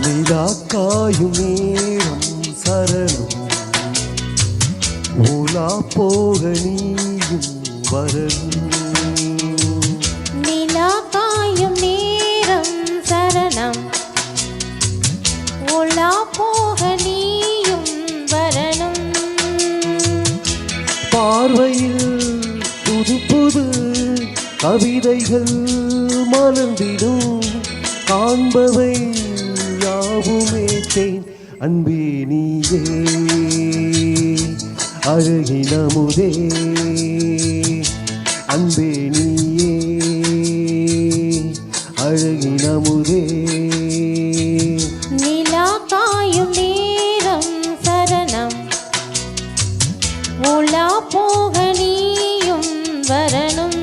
நிலாக்காயும் நேரம் சரணம் ஓலா போக நீயும் வரணும். நிலாக்காயும் நேரம் சரணம் ஓலா போக நீயும் வரணும். பார்வையில் புது புது கவிதைகள் மலர்ந்திடும் காண்பவை யாவுமே தேன் அன்பே நீயே அழகினமுதே அன்பே நீயே அழகினமுதே. நிலாக்காயும் நேரம் சரணம் ஓலா போக நீயும் வரணும்.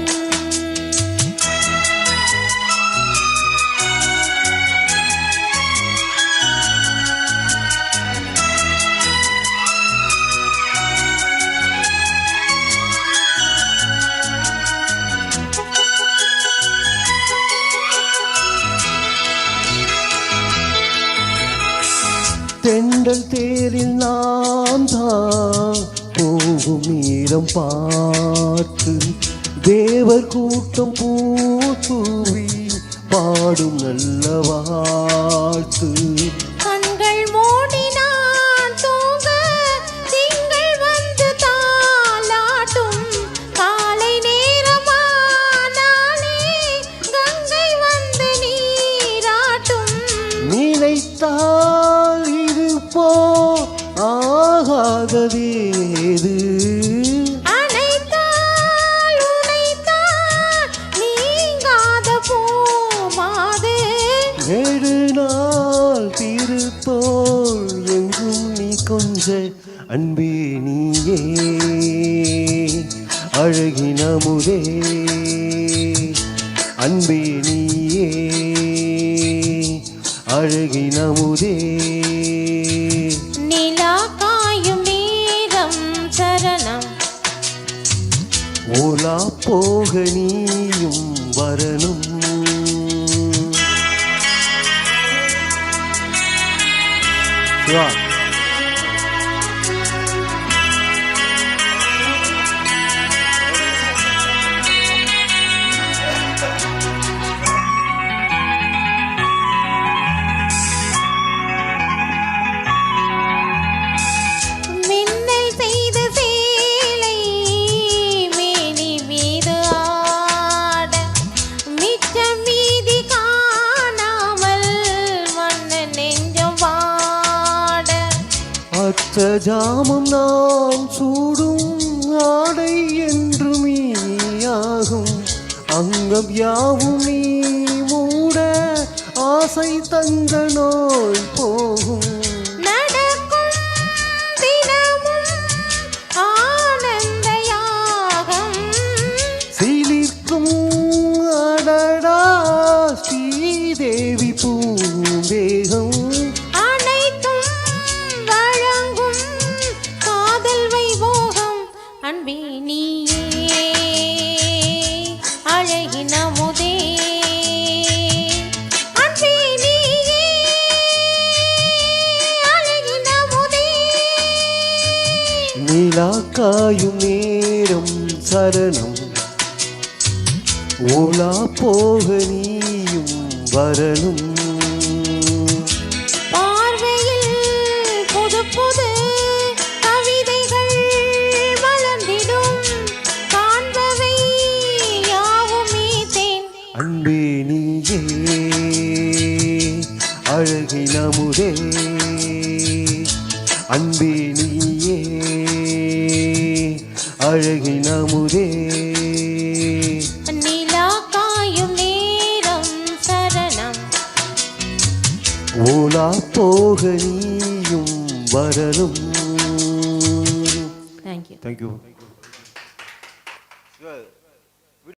தென்றல் தேரில் நான் தான் போகும் நேரம் பார்த்து தேவர் கூட்டம் பூவி பாடும் நல்ல வாழ்த்து. கண்கள் மூடி நான் தூங்க திங்கள் வந்து தாலாட்டும் காலை நேரமானாலே கங்கை வந்து நீராட்டும். நினைத்தால் இருப்போ ஆகாததேது அனைத்தால் உனைத்தான் நீங்காத போமாது. ஏழு நாள் திருத்தோள் எங்கும் நீ கொஞ்ச அன்பே நீயே அழகினமுதே அன்பே நீயே அழகினமுதே. நிலாக்காயும் நேரம் சரணம் ஓலா போக நீயும் வரணும். சிவா மின்னல் செய்த சேலை மேனி மீது ஆட மிச்சம் மீதி காணாமல் மன்னன் நெஞ்சம் வாட. அத்த ஜாமம் நாம் சூடும் ஆடை என்று மீயாகும் அங்கம் யாவும் நீ மூட ஆசை தந்த நோய் போகும். நடக்கும் தினமும் ஆனந்த யாகம் சிலிர்க்கும் அடடா ஸ்ரீதேவி பூந்தேகம். அனைத்தும் வழங்கும் காதல் வைபோகம் அன்பே நீயே அழகினமுதே அன்பே நீயே அழகினமுதே. நிலாக்காயும் நேரம் சரணம் ஓலா போக நீயும் வரணும். பார்வையில் புது புது கவிதைகள் மலர்ந்திடும் காண்பவை யாவுமே தேன் அன்பே நீயே அழகினமுதே அன்பே நீயே அழகினமுதே. நிலாக்காயும் நேரம் சரணம் ஓலா போக நீயும் வரணும். தேங்க்யூ. தேங்க்யூ.